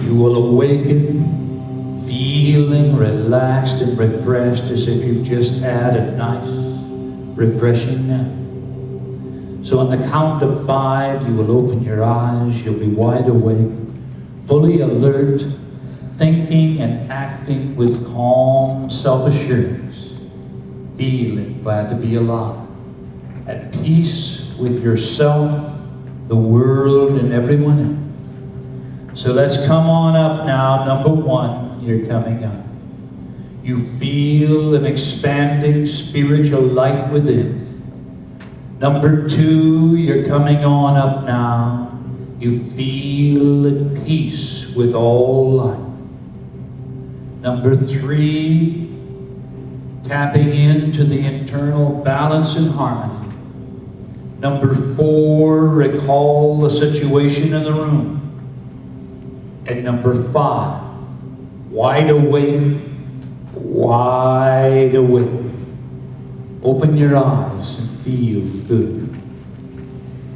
You will awaken feeling relaxed and refreshed as if you've just had a nice, refreshing nap. So on the count of 5, you will open your eyes, you'll be wide awake, fully alert, thinking and acting with calm self-assurance, feeling glad to be alive, at peace with yourself, the world, and everyone else. So let's come on up now. Number 1, you're coming up. You feel an expanding spiritual light within. Number 2, you're coming on up now. You feel at peace with all life. Number 3, tapping into the internal balance and harmony. Number 4, recall the situation in the room. And number 5, wide awake, wide awake. Open your eyes and feel good.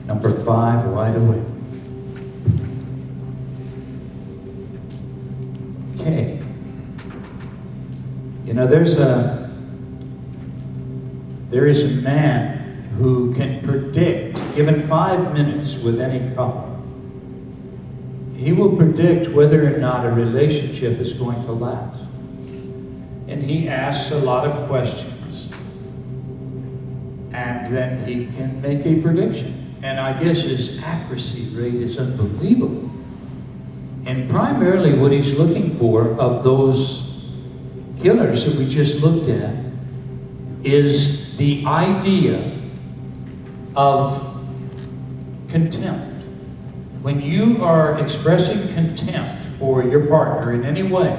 Number 5, wide awake. Okay. You know, there is a man who can predict, given 5 minutes with any couple, he will predict whether or not a relationship is going to last. And he asks a lot of questions. And then he can make a prediction. And I guess his accuracy rate is unbelievable. And primarily what he's looking for of those killers that we just looked at is the idea of contempt. When you are expressing contempt for your partner in any way,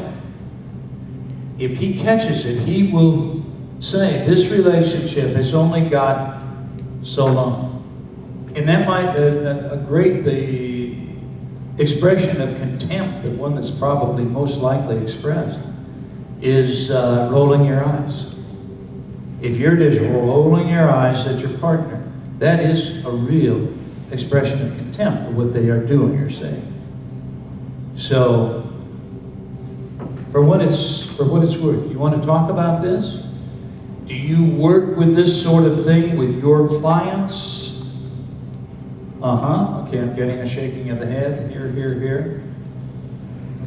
if he catches it, he will say, this relationship has only got so long. And that might, the expression of contempt, the one that's probably most likely expressed, is rolling your eyes. If you're just rolling your eyes at your partner, that is a real expression of contempt for what they are doing or saying. So, for what it's worth, you want to talk about this? Do you work with this sort of thing with your clients? Okay, I'm getting a shaking of the head. Here, here, here.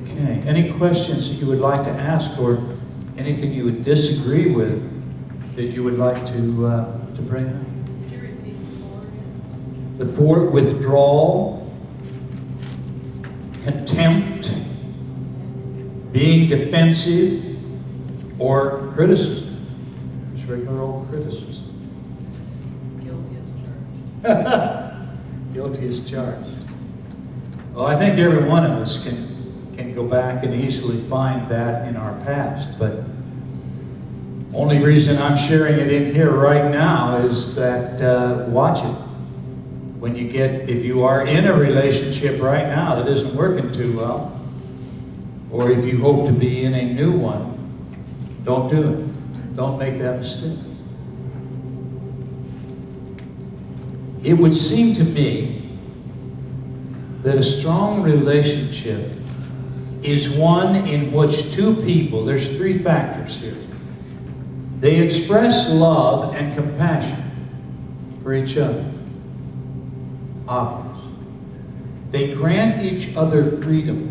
Okay, any questions that you would like to ask or anything you would disagree with that you would like to bring up? The 4, withdrawal, contempt, being defensive, or criticism. Just regular old criticism. Guilty as charged. Guilty as charged. Well, I think every one of us can go back and easily find that in our past, but only reason I'm sharing it in here right now is that watch it. When you get, if you are in a relationship right now that isn't working too well, or if you hope to be in a new one, don't do it. Don't make that mistake. It would seem to me that a strong relationship is one in which 2 people, there's 3 factors here. They express love and compassion for each other. Obvious. They grant each other freedom.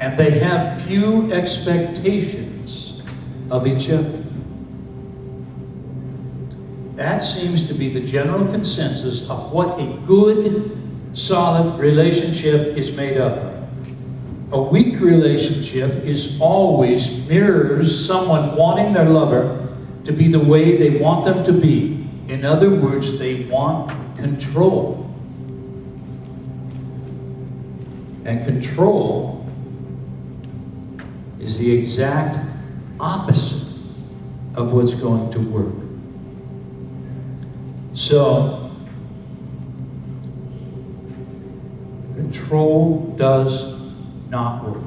And they have few expectations of each other. That seems to be the general consensus of what a good, solid relationship is made up of. A weak relationship always mirrors someone wanting their lover to be the way they want them to be. In other words, they want control. And control is the exact opposite of what's going to work. So, control does not work.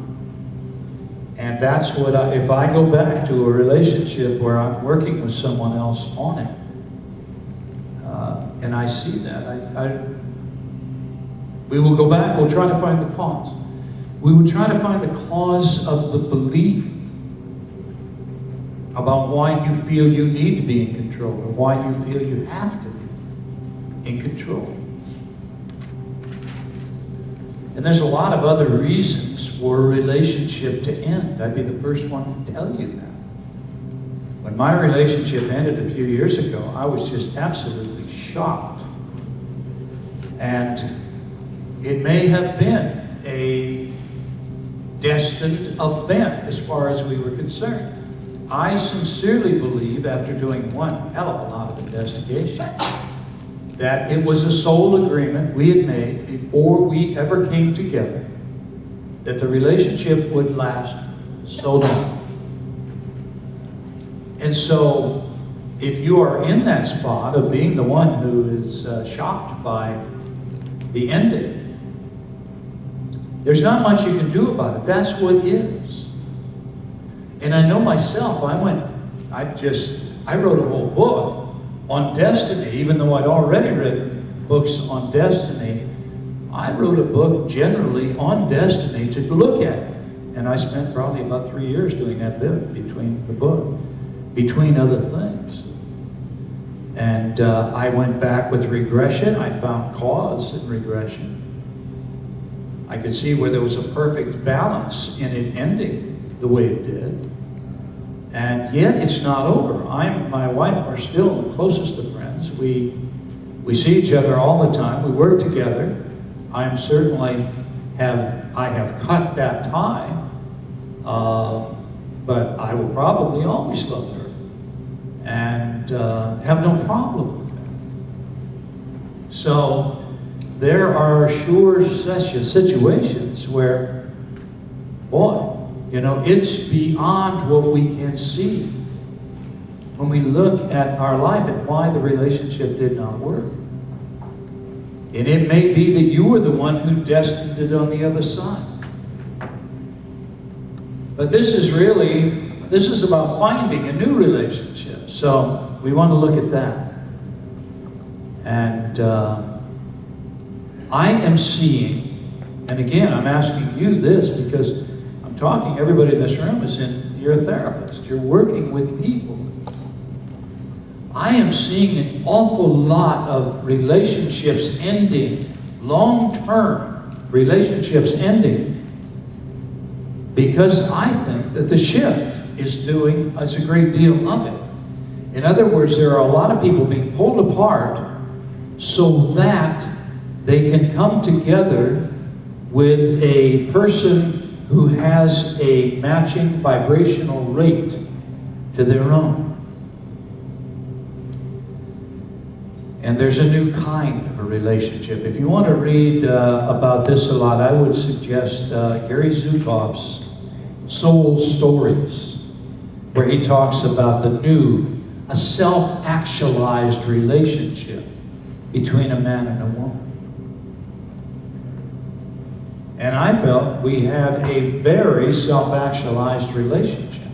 And that's what if I go back to a relationship where I'm working with someone else on it, and I see that, We will go back, we'll try to find the cause. We will try to find the cause of the belief about why you feel you need to be in control, or why you feel you have to be in control. And there's a lot of other reasons for a relationship to end. I'd be the first one to tell you that. When my relationship ended a few years ago, I was just absolutely shocked. And it may have been a destined event as far as we were concerned. I sincerely believe, after doing one hell of a lot of investigation, that it was a soul agreement we had made before we ever came together, that the relationship would last so long. And so, if you are in that spot of being the one who is shocked by the ending, there's not much you can do about it. That's what is. And I know myself, I wrote a whole book on destiny, even though I'd already read books on destiny. I wrote a book generally on destiny to look at it. And I spent probably about 3 years doing that bit between other things. And I went back with regression. I found cause in regression. I could see where there was a perfect balance in it ending the way it did. And yet it's not over. My wife are still the closest of friends. We see each other all the time. We work together. I have cut that tie, but I will probably always love her and have no problem with that. So there are sure situations where, boy, it's beyond what we can see when we look at our life and why the relationship did not work. And it may be that you were the one who destined it on the other side. But this is about finding a new relationship. So we want to look at that. And I am seeing, and again, I'm asking you this because I'm talking, everybody in this room you're a therapist, you're working with people. I am seeing an awful lot of relationships ending, long-term relationships ending, because I think that the shift is a great deal of it. In other words, there are a lot of people being pulled apart so that they can come together with a person who has a matching vibrational rate to their own. And there's a new kind of a relationship. If you want to read about this a lot, I would suggest Gary Zukav's Soul Stories, where he talks about a self-actualized relationship between a man and a woman. And I felt we had a very self-actualized relationship.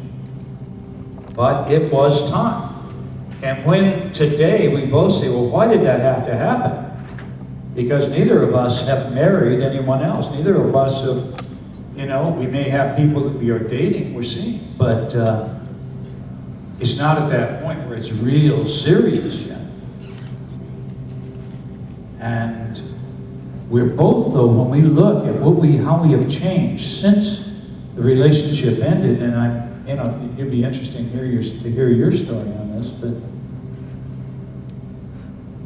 But it was time. And when today we both say, well, why did that have to happen? Because neither of us have married anyone else. Neither of us have, we may have people that we are dating, we're seeing, but it's not at that point where it's real serious yet. And we're both, though, when we look at how we have changed since the relationship ended, and it'd be interesting to hear your story on this, but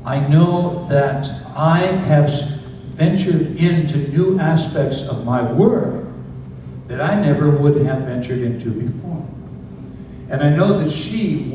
I know that I have ventured into new aspects of my work that I never would have ventured into before. And I know that she